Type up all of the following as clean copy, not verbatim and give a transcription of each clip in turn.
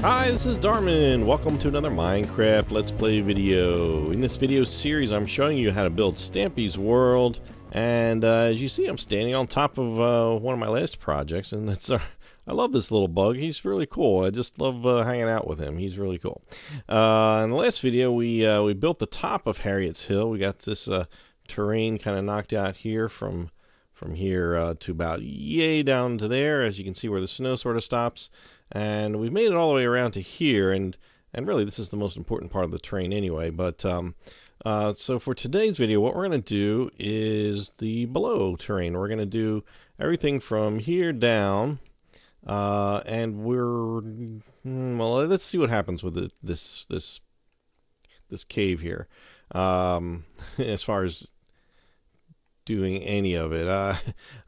Hi, this is Darman. Welcome to another Minecraft Let's Play video. In this video series, I'm showing you how to build Stampy's World. And as you see, I'm standing on top of one of my last projects, and it's I love this little bug. He's really cool. I just love hanging out with him. He's really cool. In the last video, we built the top of Harriet's Hill. We got this terrain kind of knocked out here from here to about yay down to there, as you can see where the snow sort of stops. And we've made it all the way around to here, and really this is the most important part of the terrain anyway. But so for today's video, what we're going to do is the below terrain. We're going to do everything from here down, and well, let's see what happens with this cave here, as far as doing any of it.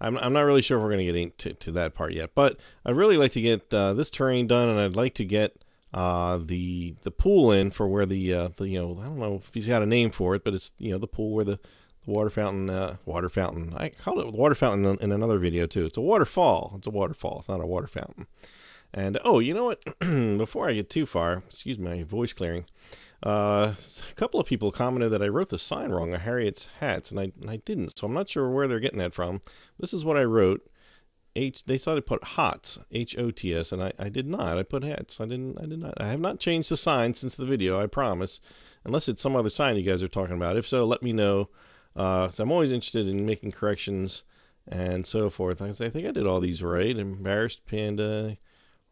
I'm not really sure if we're going to get to that part yet, but I'd really like to get this terrain done, and I'd like to get the pool in for where the you know, I don't know if he's got a name for it, but it's, you know, the pool where the water fountain, I called it water fountain in another video too. It's a waterfall. It's a waterfall. It's not a water fountain. And oh, you know what? Before I get too far, excuse my voice clearing. A couple of people commented that I wrote the sign wrong on Harriet's hats, and I didn't, so I'm not sure where they're getting that from. This is what I wrote. They thought I put HOTS, H-O-T-S, and I did not. I put hats. I did not. I have not changed the sign since the video, I promise. Unless it's some other sign you guys are talking about. If so, let me know. So I'm always interested in making corrections and so forth. I think I did all these right. Embarrassed Panda.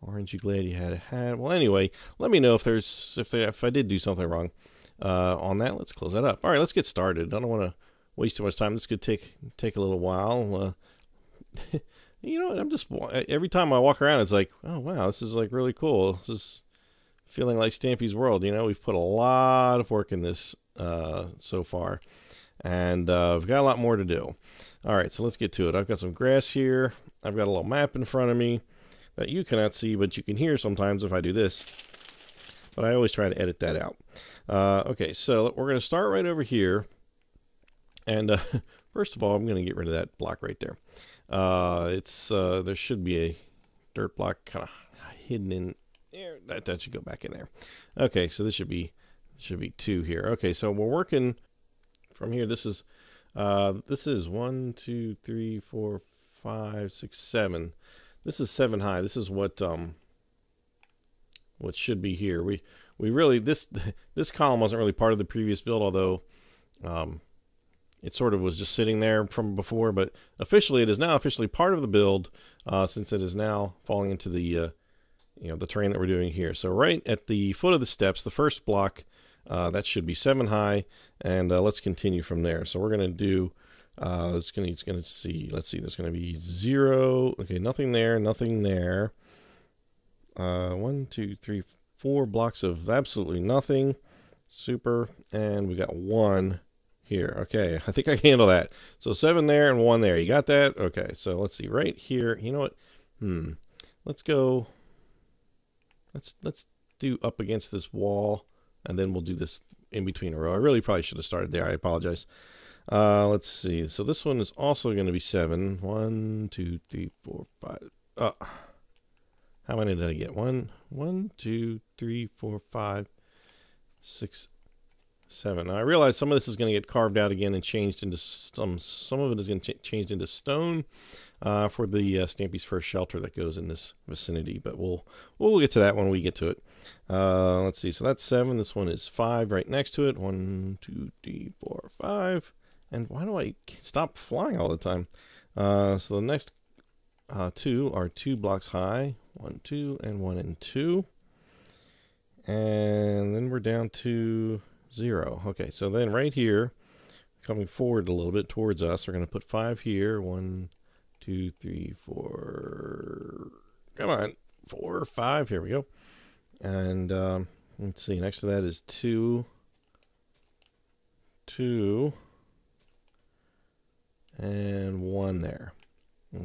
Orange, you glad you had a hat? Well, anyway, let me know if I did do something wrong on that. Let's close that up. All right, let's get started. I don't want to waste too much time. This could take a little while. You know what? I'm just, every time I walk around, it's like, oh wow, this is like really cool. This is feeling like Stampy's World. You know, we've put a lot of work in this so far, and we've got a lot more to do. All right, so let's get to it. I've got some grass here. I've got a little map in front of me that you cannot see, but you can hear sometimes if I do this. But I always try to edit that out. Okay, so we're going to start right over here. And first of all, I'm going to get rid of that block right there. There should be a dirt block kind of hidden in there. That should go back in there. Okay, so this should be 2 here. Okay, so we're working from here. This is 1, 2, 3, 4, 5, 6, 7. This is 7 high. This is what should be here. We really, this column wasn't really part of the previous build, although it sort of was just sitting there from before. But officially, it is now officially part of the build, since it is now falling into the you know, the terrain that we're doing here. So right at the foot of the steps, the first block, that should be 7 high, and let's continue from there. So we're gonna do. Let's see. There's gonna be 0. Okay, nothing there. Nothing there. 1, 2, 3, 4 blocks of absolutely nothing. Super, and we got 1 here. Okay, I think I can handle that. So 7 there and 1 there. You got that? Okay. So let's see right here. You know what? Let's go. Let's do up against this wall, and then we'll do this in between a row. I really probably should have started there. I apologize. Let's see. So this one is also going to be 7. 1, 2, 3, 4, 5. How many did I get? 1, 2, 3, 4, 5, 6, 7. Now I realize some of this is going to get carved out again and changed into some of it is going to changed into stone for the Stampy's First Shelter that goes in this vicinity. But we'll get to that when we get to it. Let's see. So that's 7. This one is 5 right next to it. 1, 2, 3, 4, 5. And why do I stop flying all the time? So the next 2 are 2 blocks high. 1, 2, and 1 and 2. And then we're down to 0. Okay, so then right here, coming forward a little bit towards us, we're going to put 5 here. 1, 2, 3, 4. Come on. 4, 5. Here we go. And let's see. Next to that is 2. 2. And 1 there.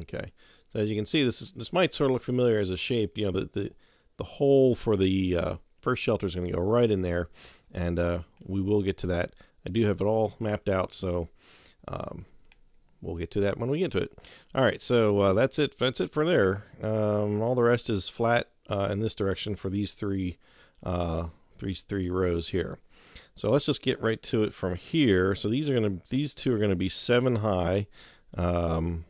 Okay, so as you can see, this might sort of look familiar as a shape. You know, the hole for the first shelter is going to go right in there, and we will get to that. I do have it all mapped out, so we'll get to that when we get to it. All right, so that's it. That's it for there. All the rest is flat in this direction for these three rows here. So let's just get right to it from here. So these two are gonna be 7 high. 1,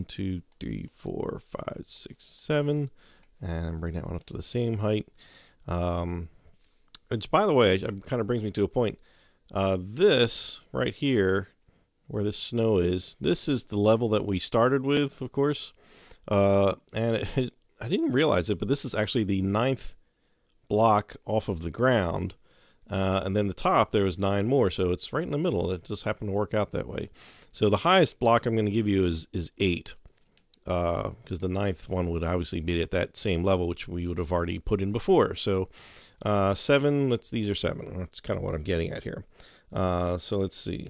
2, 3, 4, 5, 6, 7, and bring that one up to the same height. Which, by the way, it kind of brings me to a point. This right here, where this snow is, this is the level that we started with, of course. And I didn't realize it, but this is actually the 9th block off of the ground. And then the top, there was 9 more, so it's right in the middle. It just happened to work out that way. So the highest block I'm going to give you is 8, because the 9th one would obviously be at that same level, which we would have already put in before. So 7, these are 7. That's kind of what I'm getting at here. So let's see.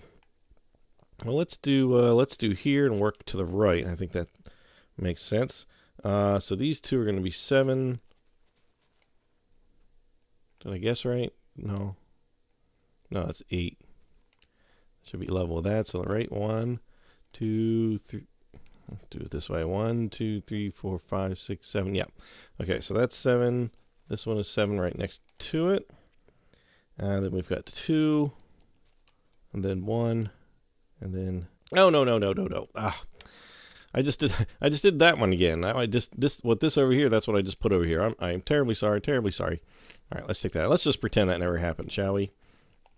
Well, let's do here and work to the right. I think that makes sense. So these two are going to be 7. Did I guess right? No, it's 8. Should be level with that. So right, 1, 2, 3. Let's do it this way. 1, 2, 3, 4, 5, 6, 7. Yeah. Okay, so that's 7. This one is 7 right next to it. And then we've got 2, and then 1, and then no. I just did that one again. Now this over here, that's what I just put over here. I'm terribly sorry. All right, let's take that. Let's just pretend that never happened, shall we?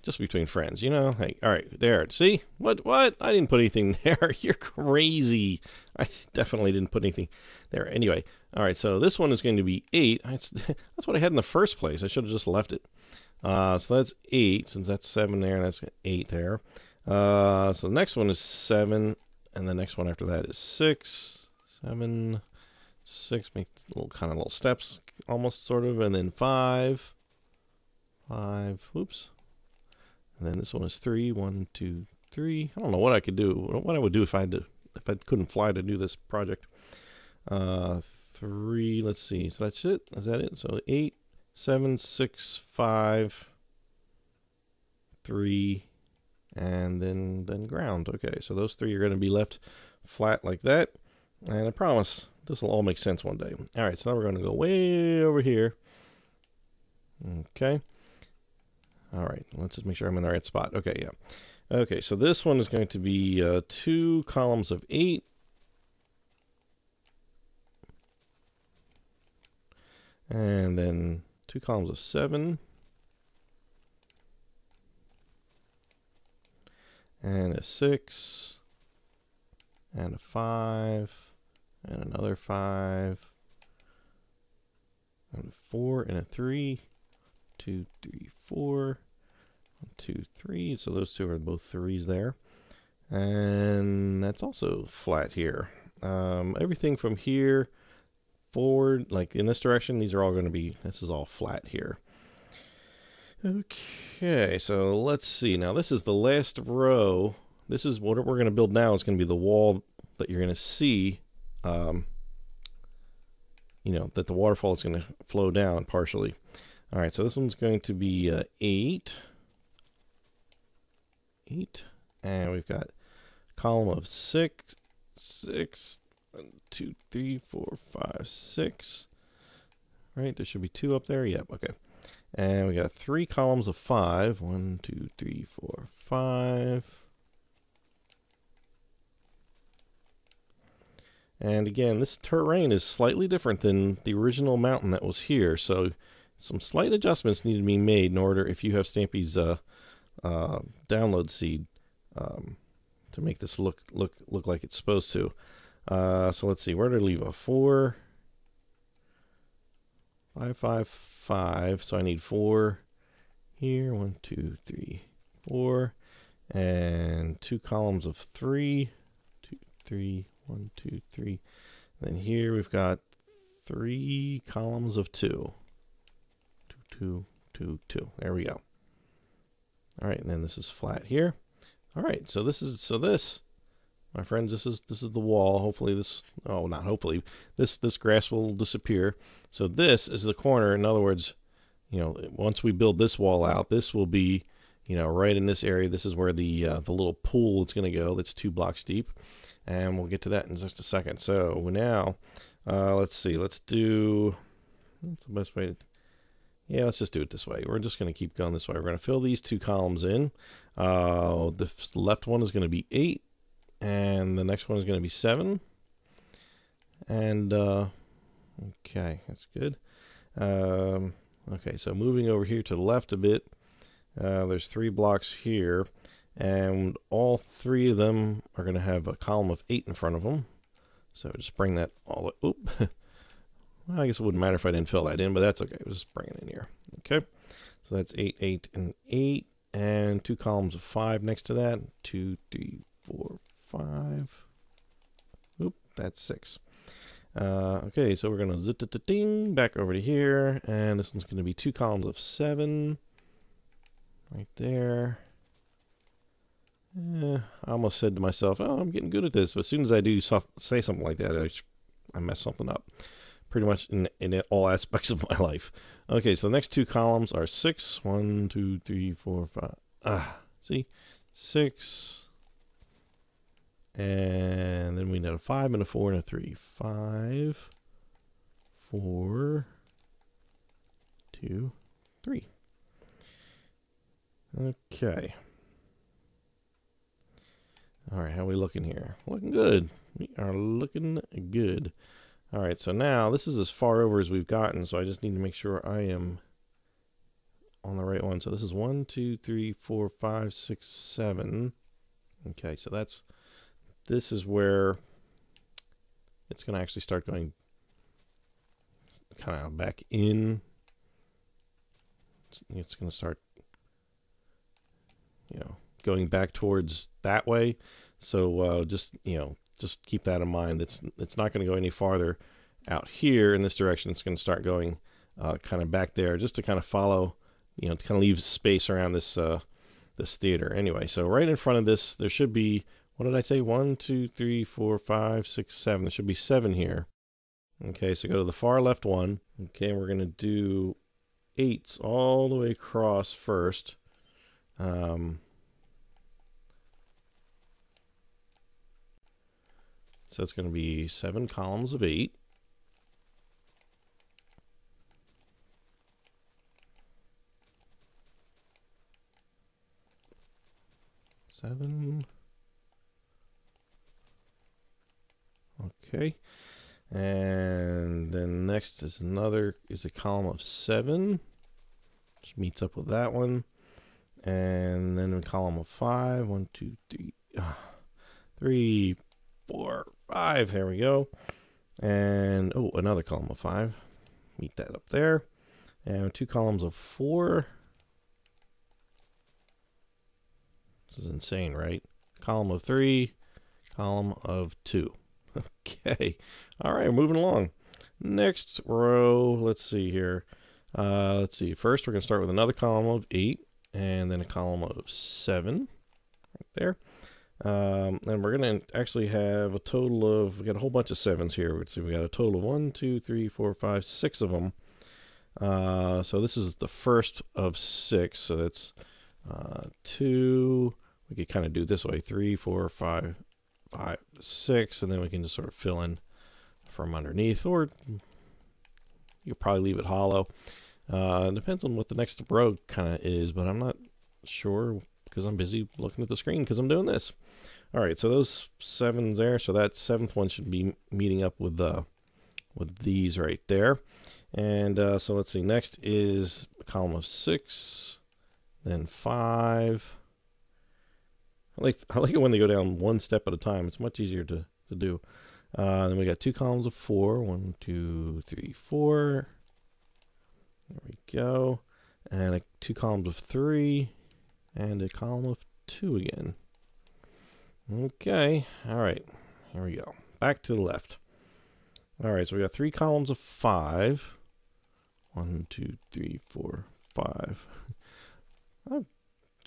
Just between friends, you know? Hey, all right, there. See? What? I didn't put anything there. You're crazy. I definitely didn't put anything there. Anyway, all right, so this one is going to be 8. That's what I had in the first place. I should have just left it. So that's 8, since that's 7 there, and that's 8 there. So the next one is 7, and the next one after that is 6. 7, 6, make little steps, almost, sort of, and then 5. Whoops. And then this one is 3. 1, 2, 3. I don't know what I could do. What I would do if I couldn't fly to do this project. 3. Let's see. So that's it. Is that it? So 8, 7, 6, 5, 3, and then ground. Okay. So those 3 are going to be left flat like that. And I promise this will all make sense one day. All right. So now we're going to go way over here. Okay. All right, let's just make sure I'm in the right spot. Okay, yeah. Okay, so this one is going to be 2 columns of 8. And then 2 columns of 7. And a 6. And a 5. And another 5. And a 4 and a 3. 2, 3, 4. 1, 2, 3. So those two are both 3s there. And that's also flat here. Everything from here forward, like in this direction, these are all going to be, this is all flat here. Okay, so let's see. Now this is the last row. This is what we're going to build now. Is going to be the wall that you're going to see, you know, that the waterfall is going to flow down partially. All right, so this one's going to be 8. 8. And we've got column of 6. 6. 1, 2, 3, 4, 5, 6. Right, there should be 2 up there. Yep, okay. And we got 3 columns of 5. 1, 2, 3, 4, 5. And again, this terrain is slightly different than the original mountain that was here, so some slight adjustments need to be made in order, if you have Stampy's download seed, to make this look like it's supposed to. So let's see, where did I leave a 4? 5, 5, 5. So I need 4 here. 1, 2, 3, 4, and 2 columns of 3. 2, 3. 1, 2, 3. And then here we've got 3 columns of 2. 2, 2, 2. There we go. All right, and then this is flat here. All right, so this, my friends, this is the wall. Hopefully this, oh, not hopefully, this grass will disappear. So this is the corner. In other words, you know, once we build this wall out, this will be, you know, right in this area. This is where the little pool is going to go. That's 2 blocks deep, and we'll get to that in just a second. So now, let's see. Let's do. That's the best way. Yeah, let's just do it this way. We're just going to keep going this way. We're going to fill these 2 columns in. The left one is going to be 8, and the next one is going to be 7. And okay, that's good. Okay, so moving over here to the left a bit, there's 3 blocks here, and all 3 of them are going to have a column of 8 in front of them. So just bring that all. Oop. Well, I guess it wouldn't matter if I didn't fill that in, but that's okay. We'll just bring it in here. Okay, so that's 8, 8, and 8, and 2 columns of 5 next to that. 2, 3, 4, 5. Oop, that's 6. Okay, so we're going to zit-a-ding back over to here, and this one's going to be 2 columns of 7 right there. I almost said to myself, oh, I'm getting good at this, but as soon as I do say something like that, I mess something up. Pretty much in all aspects of my life. Okay, so the next 2 columns are 6. 1, 2, 3, 4, 5. See? 6. And then we need a 5 and a 4 and a 3. 5, 4, 2, 3. Okay. All right, how are we looking here? Looking good. We are looking good. All right, so now this is as far over as we've gotten, so I just need to make sure I am on the right one. So this is 1, 2, 3, 4, 5, 6, 7. Okay, so this is where it's going to actually start going kind of back in. It's going to start, you know, going back towards that way. So just keep that in mind. It's not going to go any farther out here in this direction. It's going to start going kind of back there, just to kind of follow, you know, to kind of leave space around this this theater. Anyway, so right in front of this, there should be, what did I say? 1, 2, 3, 4, 5, 6, 7. There should be 7 here. Okay, so go to the far left one. Okay, and we're going to do 8s all the way across first. So it's going to be 7 columns of 8. Okay, and then next is a column of 7, which meets up with that one, and then a column of 5. 1, 2, 3, 3, 4, 5. There we go, and oh, another column of 5. Meet that up there, and 2 columns of 4. This is insane, right? Column of 3, column of 2. Okay, all right, moving along. Next row, let's see here. Let's see, first we're going to start with another column of 8, and then a column of 7 right there. And we're going to actually have a total of, we got a whole bunch of 7s here. Let's see, we got a total of 1, 2, 3, 4, 5, 6 of them. So this is the first of 6, so that's 2. We could kind of do it this way, 3, 4, 5, 5, 6, and then we can just sort of fill in from underneath, or you'll probably leave it hollow. It depends on what the next row kind of is, but I'm not sure because I'm busy looking at the screen because I'm doing this. All right, so those 7s there, so that 7th one should be meeting up with these right there. And so let's see, next is a column of 6, then 5. I like it when they go down one step at a time. It's much easier to do. Then we got 2 columns of 4. 1, 2, 3, 4. There we go. And 2 columns of 3. And a column of 2 again. Okay. All right. Here we go. Back to the left. All right. So we got 3 columns of 5. 1, 2, 3, 4, 5.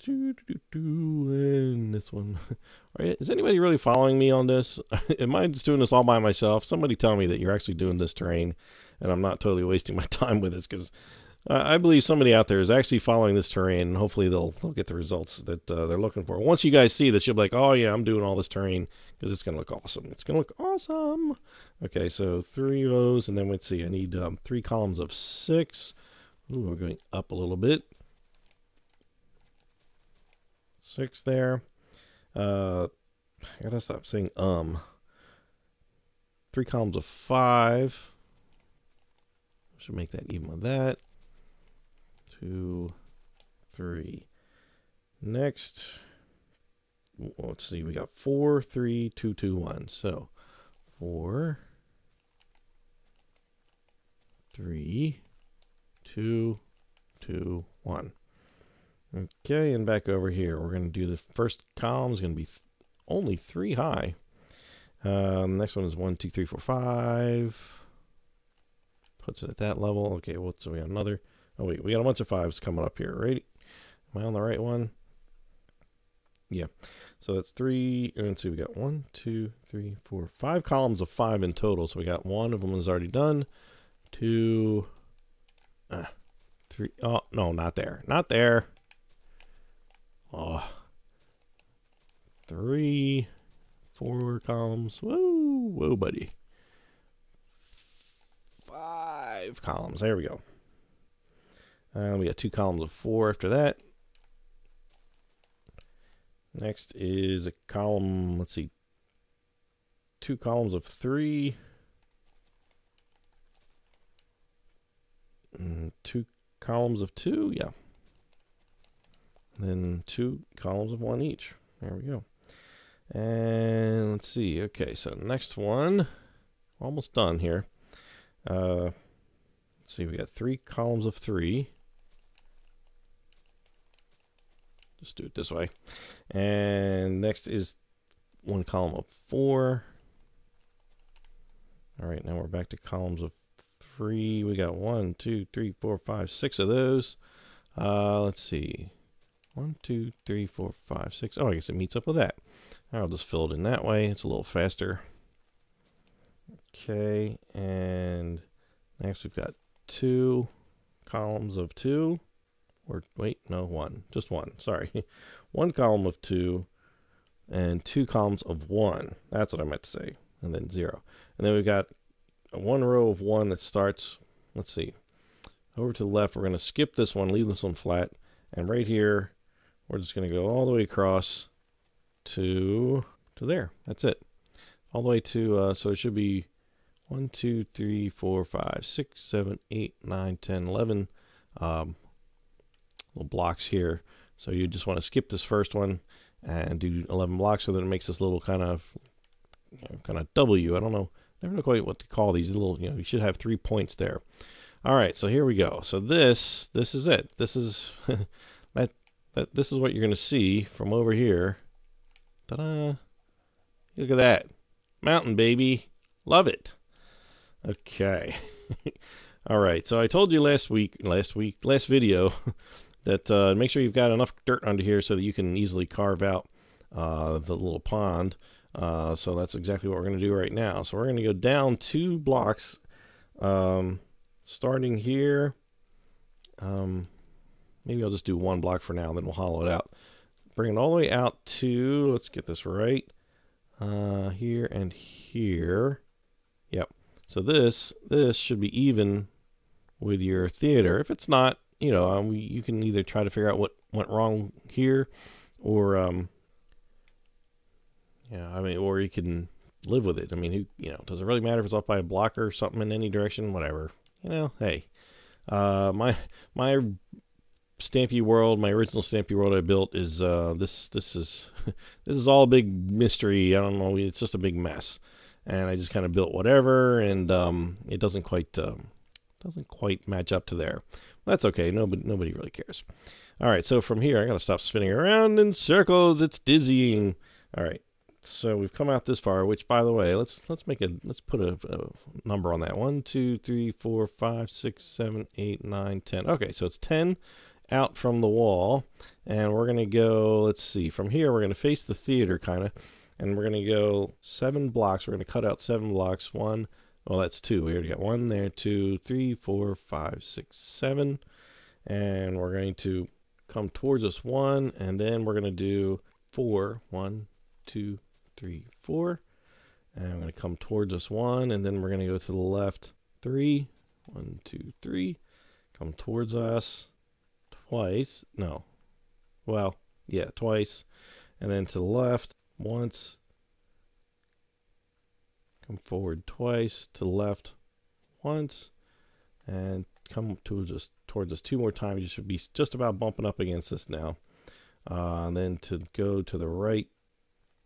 And this one. All right, is anybody really following me on this? Am I just doing this all by myself? Somebody tell me that you're actually doing this terrain and I'm not totally wasting my time with this, because I believe somebody out there is actually following this terrain, and hopefully they'll get the results that they're looking for. Once you guys see this, you'll be like, oh yeah, I'm doing all this terrain because it's going to look awesome. It's going to look awesome. Okay, so 3 of those, and then let's see, I need 3 columns of 6. Ooh, we're going up a little bit. 6 there. I gotta stop saying 3 columns of 5. Should make that even with that. 2, 3. Next, let's see, we got 4, 3, 2, 2, 1. So 4, 3, 2, 2, 1. Okay, and back over here, we're going to do the first column is going to be only 3 high. Next one is 1, 2, 3, 4, 5. Puts it at that level. Okay, well, so we got another. Oh wait, we got a bunch of 5s coming up here, right? Am I on the right one? Yeah. So that's 3. And let's see, we got 1, 2, 3, 4, 5 columns of 5 in total. So we got 1 of them is already done. 2, 3. Oh no, not there. Not there. Oh. 3, 4 columns. Whoa, whoa, buddy. 5 columns. There we go. We got 2 columns of 4 after that. Next is a column, let's see, 2 columns of 3. 2 columns of 2, yeah. And then 2 columns of 1 each. There we go. And let's see, okay, so next one, almost done here. Let's see, we got 3 columns of 3. Just do it this way. And next is 1 column of 4. All right, now we're back to columns of 3. We got 1, 2, 3, 4, 5, 6 of those. Let's see. 1, 2, 3, 4, 5, 6. Oh, I guess it meets up with that. I'll just fill it in that way. It's a little faster. Okay, and next we've got 2 columns of 2. Or wait, no, 1. Just 1. Sorry. 1 column of 2 and 2 columns of 1. That's what I meant to say. And then 0. And then we've got 1 row of 1 that starts, let's see, over to the left. We're going to skip this one, leave this one flat. And right here, we're just going to go all the way across to there. That's it. All the way to, so it should be 1, 2, 3, 4, 5, 6, 7, 8, 9, 10, 11 little blocks here. So you just want to skip this first one and do 11 blocks so that it makes this little kind of W. I don't know. Never know quite what to call these little, you should have 3 points there. All right, so here we go. So this is it. This is this is what you're going to see from over here. Ta-da. Look at that. Mountain, baby. Love it. Okay. All right, so I told you last video that make sure you've got enough dirt under here so that you can easily carve out the little pond. So that's exactly what we're going to do right now. So we're going to go down 2 blocks, starting here. Maybe I'll just do 1 block for now, then we'll hollow it out. Bring it all the way out to, let's get this right, here and here. Yep. So this should be even with your theater. If it's not, you can either try to figure out what went wrong here, or or you can live with it. I mean, does it really matter if it's off by a block or something in any direction? Whatever. Hey, my Stampy World, my original Stampy World I built is this is this is all a big mystery. I don't know. It's just a big mess, and I just kind of built whatever, and it doesn't quite match up to there. That's okay. Nobody really cares. All right. So from here, I gotta stop spinning around in circles. It's dizzying. All right. So we've come out this far. Which, by the way, let's put a number on that. 1, 2, 3, 4, 5, 6, 7, 8, 9, 10. Okay. So it's 10 out from the wall, and we're gonna go. Let's see. From here, we're gonna face the theater, kind of, and we're gonna go 7 blocks. We're gonna cut out 7 blocks. 1. Well, that's 2. We already got 1 there, 2, 3, 4, 5, 6, 7. and we're going to come towards us 1, and then we're going to do 4. 1, 2, 3, 4. And I'm going to come towards us 1, and then we're going to go to the left 3. 1, 2, 3. Come towards us twice. No. Well, yeah, twice. And then to the left once. Come forward twice. To the left once. And come towards us 2 more times. You should be just about bumping up against this now. And then to go to the right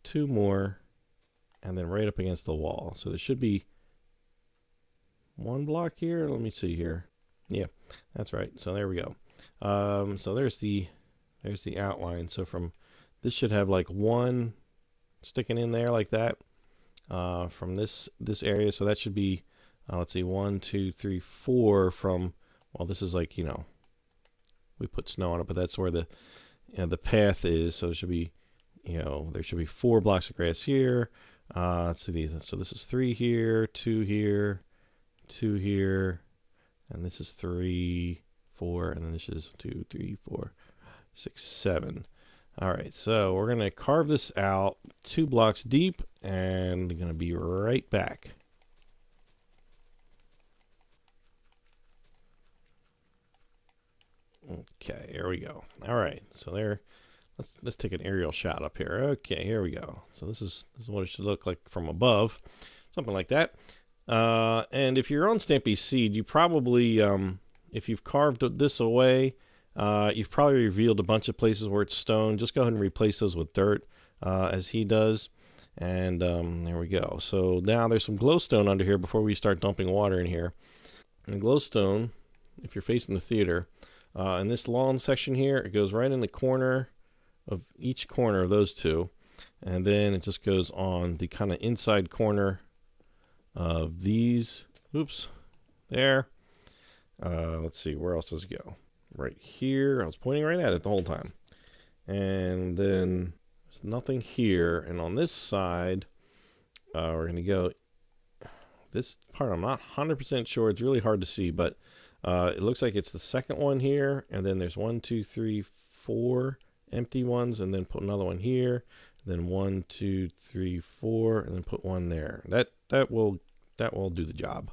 2 more. And then right up against the wall. So there should be 1 block here. Let me see here. Yeah, that's right. So there we go. So there's the outline. So from this should have like 1 sticking in there like that from this area. So that should be let's see, 1, 2, 3, 4 from, well, this is like, you know, we put snow on it, but that's where the path is. So it should be, you know, there should be 4 blocks of grass here. Let's see these. So this is 3 here, 2 here, 2 here, and this is 3, 4, and then this is 2, 3, 4, 6, 7. All right, so we're gonna carve this out 2 blocks deep, and we're gonna be right back. Okay, here we go. All right, so there. Let's take an aerial shot up here. Okay, here we go. So this is what it should look like from above, something like that. And if you're on Stampy's Seed, you probably, if you've carved this away, you've probably revealed a bunch of places where it's stone. Just go ahead and replace those with dirt, as he does. And there we go. So now there's some glowstone under here before we start dumping water in here. And glowstone, if you're facing the theater, in this long section here, it goes right in the corner of each corner of those 2, and then it just goes on the kind of inside corner of these. Oops, there. Let's see, where else does it go? Right here. I was pointing right at it the whole time. And then there's nothing here. And on this side, we're going to go. This part I'm not 100% sure. It's really hard to see, but it looks like it's the second one here, and then there's 1, 2, 3, 4 empty ones, and then put another one here, then 1, 2, 3, 4, and then put 1 there. That will do the job.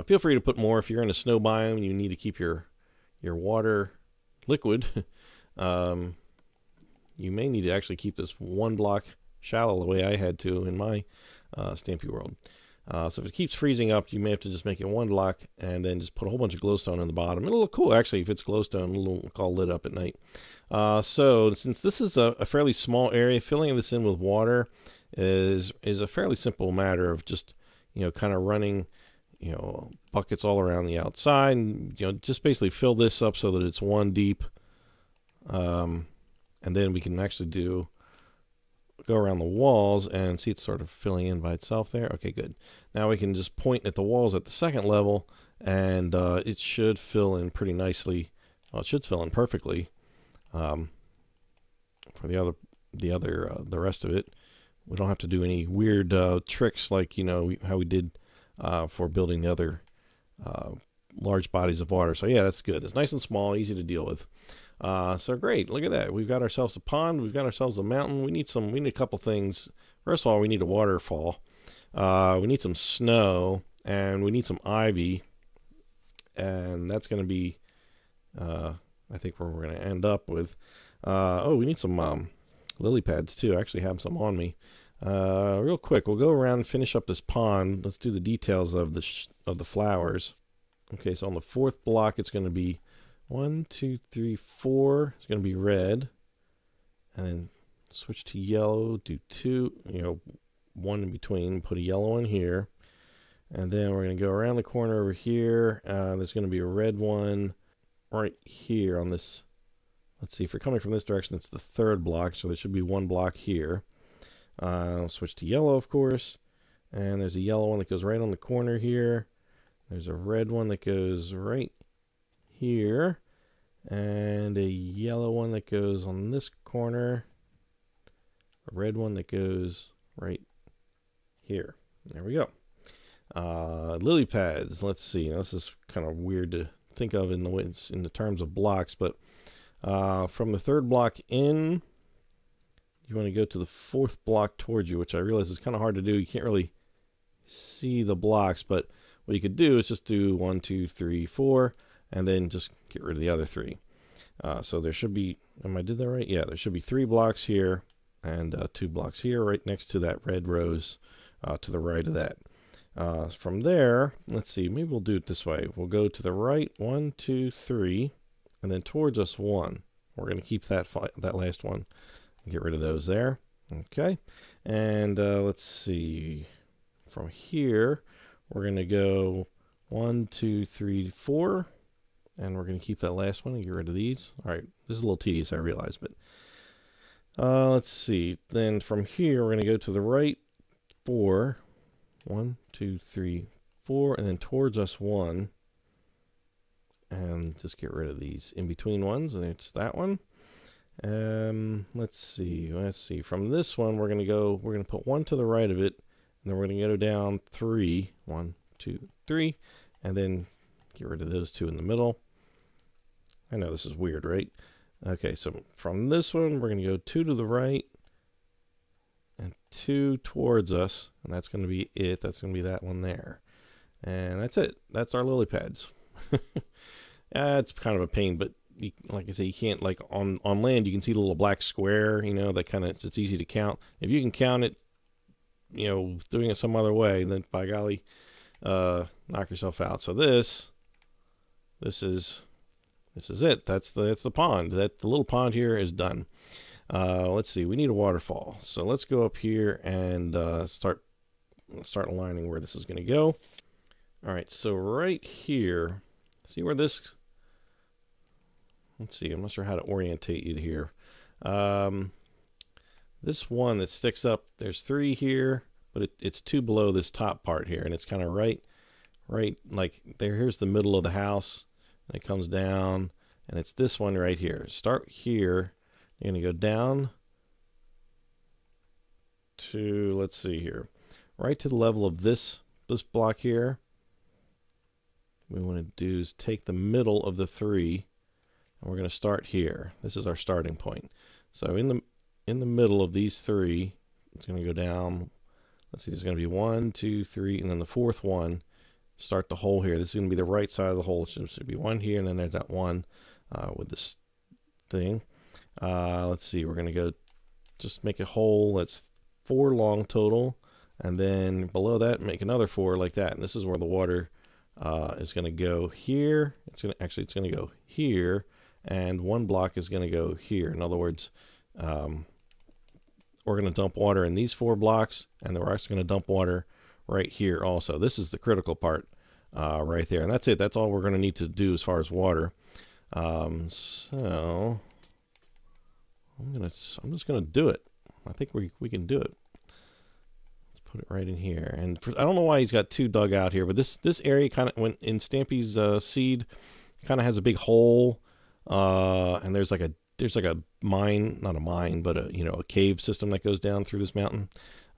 Feel free to put more if you're in a snow biome and you need to keep your water liquid. You may need to actually keep this 1 block shallow the way I had to in my Stampy World. So if it keeps freezing up, you may have to just make it 1 block and then just put a whole bunch of glowstone on the bottom. It'll look cool, actually, if it's glowstone. It'll all lit up at night. So since this is a fairly small area, filling this in with water is a fairly simple matter of just, you know, kind of running, you know, buckets all around the outside, and, you know, just basically fill this up so that it's 1 deep. And then we can actually go around the walls and see it's sort of filling in by itself there. Okay, good. Now we can just point at the walls at the second level, and it should fill in pretty nicely. Well, it should fill in perfectly for the rest of it. We don't have to do any weird tricks like, you know, how we did for building the other large bodies of water. So yeah, that's good. It's nice and small, easy to deal with. So great, look at that. We've got ourselves a pond, we've got ourselves a mountain. We need a couple things. First of all, we need a waterfall. We need some snow, and we need some ivy. And that's going to be, I think, where we're going to end up with. Oh, we need some lily pads too. I actually have some on me. Real quick, we'll go around and finish up this pond. Let's do the details of the flowers. Okay, so on the 4th block, it's going to be 1, 2, 3, 4. It's going to be red, and then switch to yellow. Do 2, you know, 1 in between. Put a yellow one here, and then we're going to go around the corner over here. There's going to be a red one right here on this. Let's see, if you're coming from this direction, it's the 3rd block, so there should be 1 block here. I'll switch to yellow, of course, and there's a yellow one that goes right on the corner here. There's a red one that goes right here, and a yellow one that goes on this corner, a red one that goes right here. There we go. Lily pads. Let's see. Now, this is kind of weird to think of in the terms of blocks, but from the third block in, you want to go to the fourth block towards you, which I realize is kind of hard to do. You can't really see the blocks, but what you could do is just do 1, 2, 3, 4, and then just get rid of the other 3. So there should be, I did that right? Yeah, there should be 3 blocks here and 2 blocks here right next to that red rose to the right of that. From there, let's see, maybe we'll do it this way. We'll go to the right, 1, 2, 3, and then towards us 1. We're going to keep that last one and get rid of those there. Okay, and let's see, from here, we're going to go 1, 2, 3, 4, and we're going to keep that last one and get rid of these. All right, this is a little tedious, I realize, but let's see. Then from here, we're going to go to the right 4, 1, 2, 3, 4, and then towards us 1, and just get rid of these in between ones, and it's that one. Let's see. From this one, we're going to put 1 to the right of it, and then we're going to go down 3, 1, 2, 3, and then get rid of those 2 in the middle. I know this is weird, right? Okay, so from this one, we're going to go 2 to the right and 2 towards us, and that's going to be it. That's going to be that one there. And that's it. That's our lily pads. It's kind of a pain, but like I say, you can't, like on land, you can see the little black square, you know, that kind of, it's easy to count. If you can count it, you know, doing it some other way, then by golly, knock yourself out. So this is it. That's the pond. The little pond here is done. Let's see. We need a waterfall. So let's go up here and start aligning where this is going to go. All right. So right here, see where this. Let's see. I'm not sure how to orientate you here. This one that sticks up. There's 3 here, but it's 2 below this top part here, and it's kind of right like there. Here's the middle of the house. And it comes down, and it's this one right here. Start here. You're going to go down to, let's see here, right to the level of this block here. What we want to do is take the middle of the 3, and we're going to start here. This is our starting point. So in the middle of these 3, it's going to go down. Let's see, there's going to be 1, 2, 3, and then the 4th one. Start the hole here. This is going to be the right side of the hole. It should be 1 here, and then there's that 1 with this thing. Let's see. We're going to go just make a hole that's 4 long total, and then below that make another 4 like that. And this is where the water is going to go here. It's going to go here, and 1 block is going to go here. In other words, we're going to dump water in these 4 blocks, and then we're actually going to dump water right here also. This is the critical part right there, and that's it. That's all we're going to need to do as far as water. So I'm just gonna do it. I think we can do it. Let's put it right in here. And I don't know why he's got 2 dug out here, but this area kind of, when in Stampy's seed, kind of has a big hole, and there's like a mine, not a mine, but a cave system that goes down through this mountain.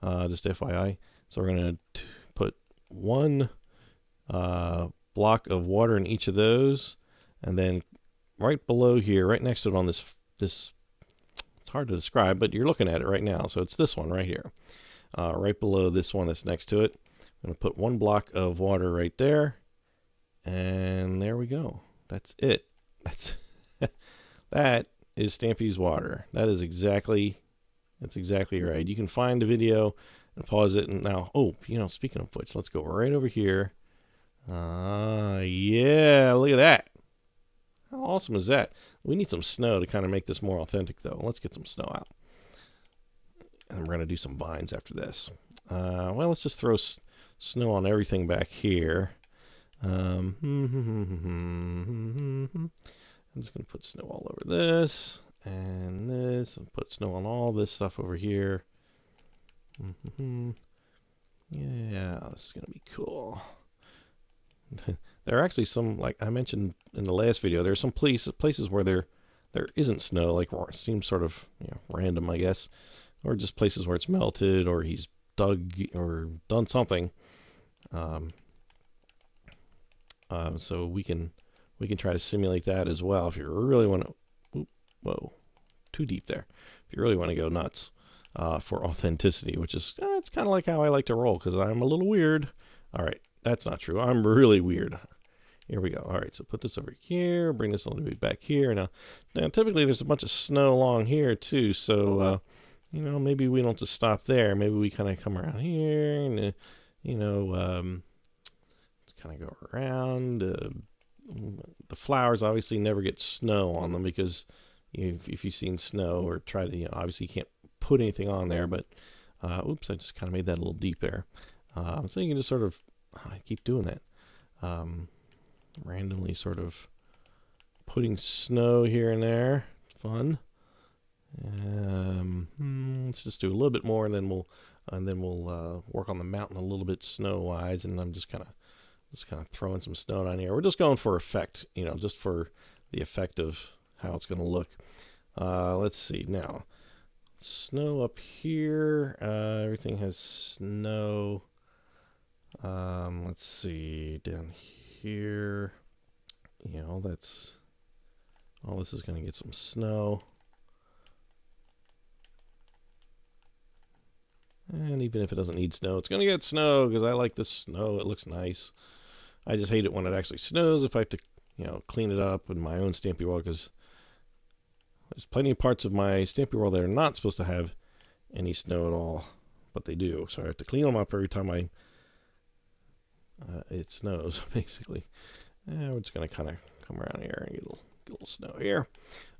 Just FYI. So we're gonna put 1 block of water in each of those, and then right below here, right next to it on this, it's hard to describe, but you're looking at it right now. So it's this one right here, right below this one that's next to it. I'm going to put 1 block of water right there, and there we go. That's it. That is Stampy's water. That's exactly right. You can find the video and pause it. And now, speaking of which, let's go right over here. Yeah, look at that. How awesome is that? We need some snow to kind of make this more authentic, though. Let's get some snow out. And we're going to do some vines after this. Well, let's just throw snow on everything back here. I'm just going to put snow all over this and this, and put snow on all this stuff over here. Yeah, this is going to be cool. There are actually some, like I mentioned in the last video, there are some places where there isn't snow, like it seems sort of random, I guess, or just places where it's melted, or he's dug or done something. So we can we can try to simulate that as well if you really want to. Whoa, too deep there. If you really want to go nuts for authenticity, which is it's kind of like how I like to roll because I'm a little weird. All right, that's not true. I'm really weird. Here we go. All right, so put this over here, bring this a little bit back here. Now typically there's a bunch of snow along here too, so you know, maybe we don't just stop there. Maybe we kind of come around here and you know, kind of go around. The flowers obviously never get snow on them because if you've seen snow or try to, you know, obviously you can't put anything on there, but oops, I just kind of made that a little deep there. So you can just sort of, I keep doing that. Randomly sort of putting snow here and there. Fun. Let's just do a little bit more, and then we'll work on the mountain a little bit snow wise. And I'm just kind of throwing some snow down here. We're just going for effect, you know, just for the effect of how it's going to look. Let's see now. Snow up here. Everything has snow. Let's see down here. You know, that's all. This is going to get some snow. And even if it doesn't need snow, it's going to get snow because I like the snow. It looks nice. I just hate it when it actually snows if I have to, you know, clean it up in my own Stampy World, because there's plenty of parts of my Stampy World that are not supposed to have any snow at all, but they do. So I have to clean them up every time it snows, basically. We're just going to kind of come around here and get a little snow here.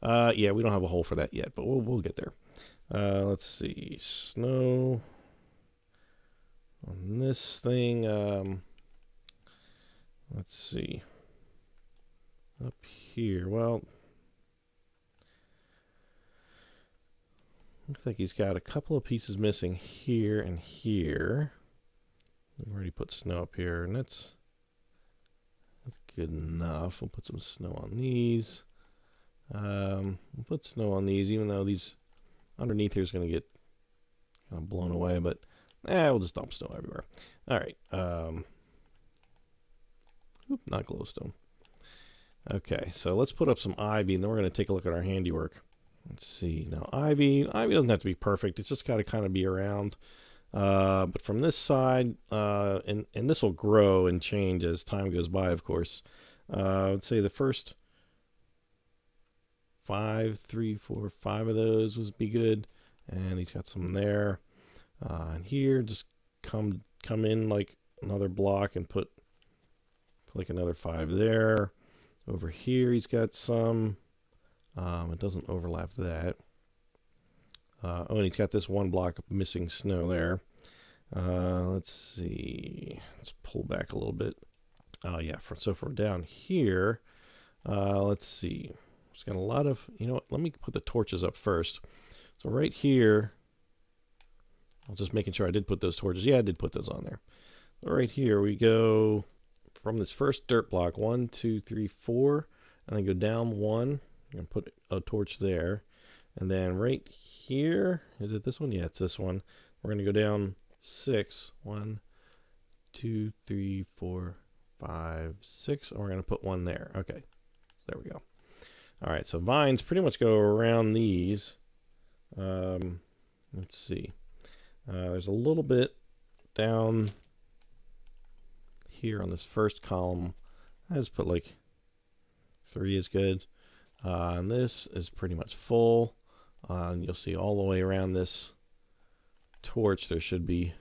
Yeah, we don't have a hole for that yet, but we'll get there. Let's see. Snow on this thing. Let's see. Up here. Well, looks like he's got a couple of pieces missing here and here. We've already put snow up here, and that's good enough. We'll put some snow on these. We'll put snow on these, even though these underneath here is going to get kind of blown away, but we'll just dump snow everywhere. All right. Not glowstone. Okay, so let's put up some ivy, and then we're going to take a look at our handiwork. Let's see. Now, ivy doesn't have to be perfect. It's just got to kind of be around. But from this side, and this will grow and change as time goes by, of course. I would say the first 5, 3, 4, 5 of those would be good. And he's got some there. And here, just come in like another block and put like another 5 there. Over here, he's got some. It doesn't overlap that. Oh, and he's got this one block of missing snow there. Let's see. Let's pull back a little bit. Oh, yeah. So for down here, let's see. It's got a lot of, you know what? Let me put the torches up first. So right here, I was just making sure I did put those torches. Yeah, I did put those on there. So right here, we go from this first dirt block, 1, 2, 3, 4, and then go down 1 and put a torch there. And then right here, is it this one? Yeah, it's this one. We're going to go down 6. 1, 2, 3, 4, 5, 6. And we're going to put 1 there. Okay, there we go. All right, so vines pretty much go around these. Let's see. There's a little bit down here on this first column. I just put like 3 is good. And this is pretty much full. And you'll see all the way around this torch there should be,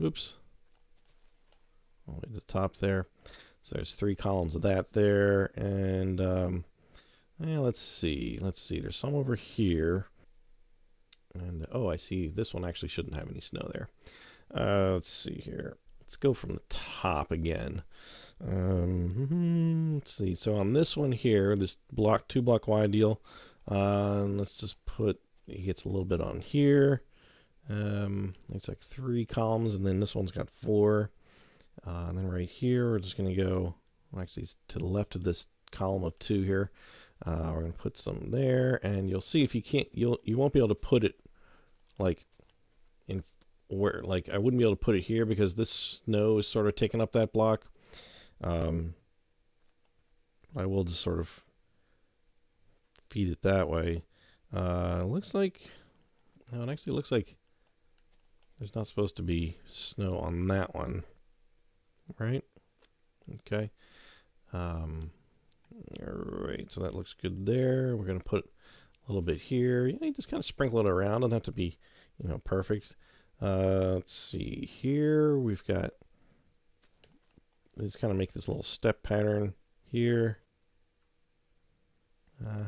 oops, all the way to the top there. So there's 3 columns of that there. And yeah, let's see. There's some over here. And oh, I see this one actually shouldn't have any snow there. Let's see here. Let's go from the top again. Let's see. So on this one here, this 2 block wide deal, let's just put, he gets a little bit on here. It's like 3 columns, and then this one's got 4. And then right here, we're just going to go, well, actually it's to the left of this column of 2 here. We're going to put some there, and you'll see if you can't, you won't be able to put it like in where, like I wouldn't be able to put it here because this snow is sort of taking up that block. I will just sort of feed it that way. Looks like, no, it actually looks like there's not supposed to be snow on that one, right? Okay. All right, so that looks good there. We're going to put a little bit here. You just kind of sprinkle it around. Doesn't have to be, perfect. Let's see here. We've got, let's kind of make this little step pattern here.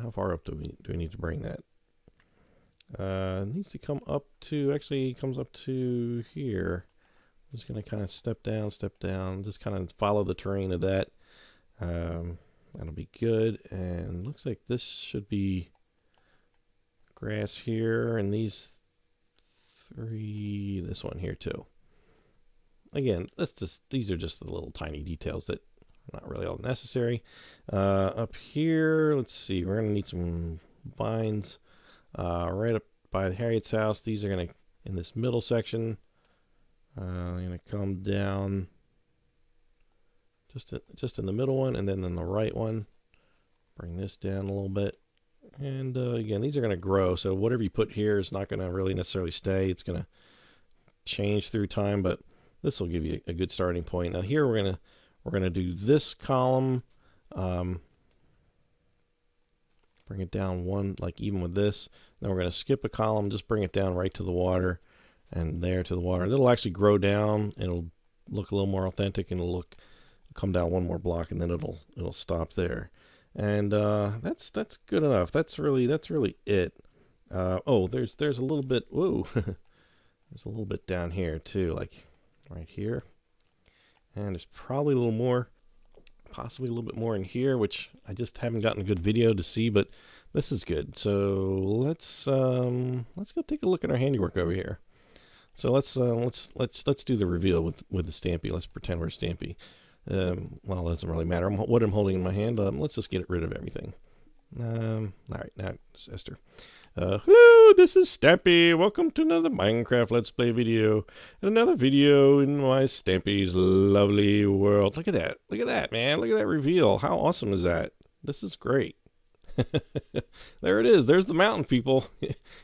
How far up do we need to bring that? It needs to come up to, actually it comes up to here. I'm just going to kind of step down, just kind of follow the terrain of that. That'll be good. And looks like this should be grass here, and these three, this one here too. Again, these are just the little tiny details that are not really all necessary. Up here, let's see, we're going to need some vines right up by Harriet's house. These are going to, in this middle section, I'm going to come down just in the middle one, and then in the right one, bring this down a little bit. And again, these are going to grow, so whatever you put here is not going to really necessarily stay. It's going to change through time, but this will give you a good starting point. Now here we're gonna do this column, bring it down one, like even with this. Then we're gonna skip a column, just bring it down right to the water, and there to the water. It'll actually grow down, and it'll look a little more authentic, and it'll come down one more block, and then it'll stop there. And that's good enough. That's really it. Oh, there's a little bit. Whoa, there's a little bit down here too, like right here, and there's probably a little more, possibly a little bit more in here, which I just haven't gotten a good video to see, but this is good. So let's go take a look at our handiwork over here. So let's do the reveal with the Stampy. Let's pretend we're Stampy. Well, it doesn't really matter what I'm holding in my hand. Let's just get rid of everything. All right, now it's Esther. Hello, this is Stampy. Welcome to another Minecraft Let's Play video. And another video in my Stampy's lovely world. Look at that. Look at that, man. Look at that reveal. How awesome is that? This is great. There it is. There's the mountain, people.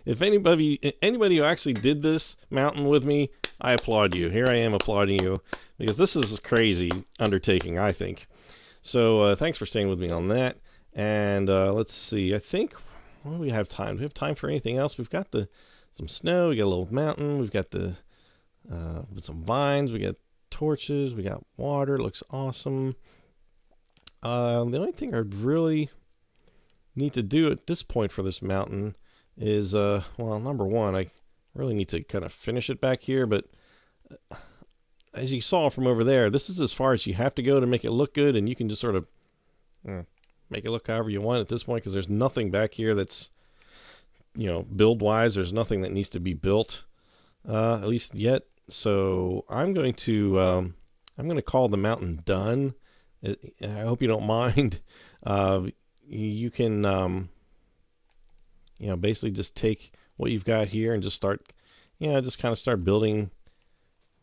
If anybody who actually did this mountain with me, I applaud you. Here I am applauding you, because this is a crazy undertaking, I think. So thanks for staying with me on that. And let's see. I think, well, we have time. Do we have time for anything else? We've got some snow. We got a little mountain. We've got some vines. We got torches. We got water. It looks awesome. The only thing I really need to do at this point for this mountain is, well, number one, I really need to kind of finish it back here. But as you saw from over there, this is as far as you have to go to make it look good, and you can just sort of make it look however you want at this point, because there's nothing back here that's, build-wise, there's nothing that needs to be built, at least yet. So I'm going to call the mountain done. I hope you don't mind. You can, basically just take what you've got here and just start, just kind of start building,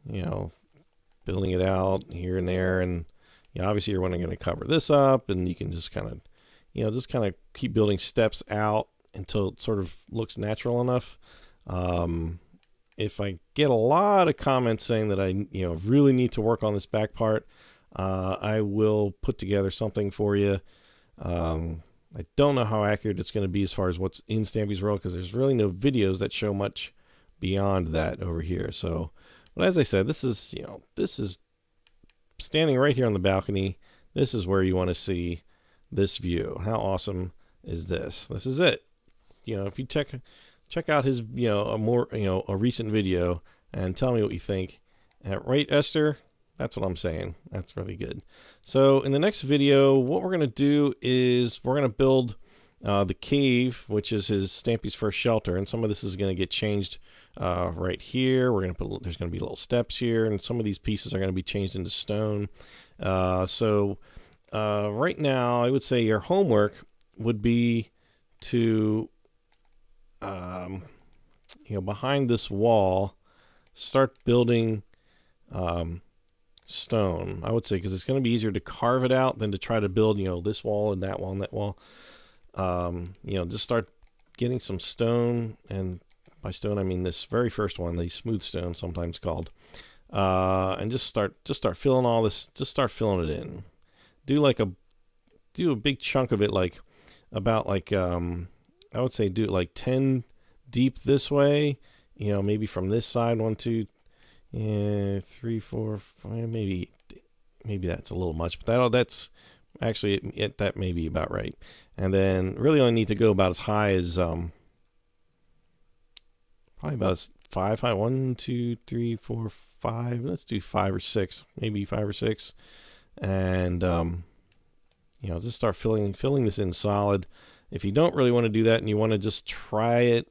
building it out here and there. And obviously you're going to cover this up, and you can just kind of, keep building steps out until it sort of looks natural enough. If I get a lot of comments saying that I, really need to work on this back part, I will put together something for you. I don't know how accurate it's going to be as far as what's in Stampy's World, because there's really no videos that show much beyond that over here. So, but as I said, this is standing right here on the balcony. This is where you want to see this view. How awesome is this? This is it. If you check out his, a recent video and tell me what you think. Right, Esther? That's what I'm saying. That's really good. So in the next video, what we're going to do is we're going to build the cave, which is his Stampy's first shelter, and some of this is going to get changed right here. We're going to there's going to be little steps here, and some of these pieces are going to be changed into stone. So right now, I would say your homework would be to, behind this wall, start building stone, I would say, because it's going to be easier to carve it out than to try to build, this wall and that wall and that wall. Just start getting some stone, and by stone I mean this very first one, the smooth stone, sometimes called, and just start filling all this. Just start filling it in. Do a big chunk of it, like about like I would say do it like 10 deep this way. Maybe from this side, 1, 2, 3, 4, 5. Maybe that's a little much, but that's actually that may be about right. And then really only need to go about as high as probably about as 5 high. 1, 2, 3, 4, 5. Let's do 5 or 6, maybe 5 or 6, and just start filling this in solid. If you don't really want to do that and you want to just try it,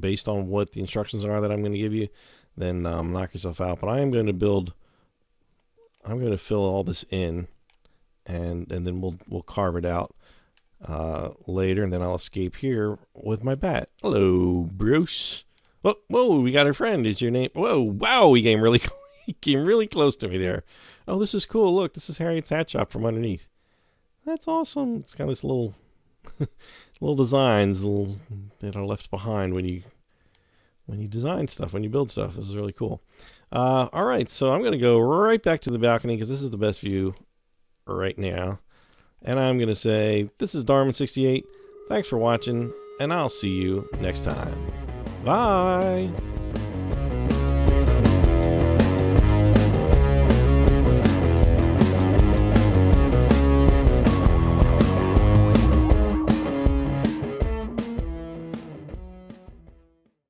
based on what the instructions are that I'm going to give you, then knock yourself out. But I'm going to fill all this in, and then we'll carve it out later, and then I'll escape here with my bat. Hello, Bruce. Whoa, we got our friend. Is your name? Whoa, wow, he came really close to me there. Oh, this is cool. Look, this is Harriet's hat shop from underneath. That's awesome. It's got this little designs that are left behind when you design stuff, when you build stuff. This is really cool. All right, so I'm going to go right back to the balcony because this is the best view right now. And I'm going to say, this is Darman68. Thanks for watching, and I'll see you next time. Bye!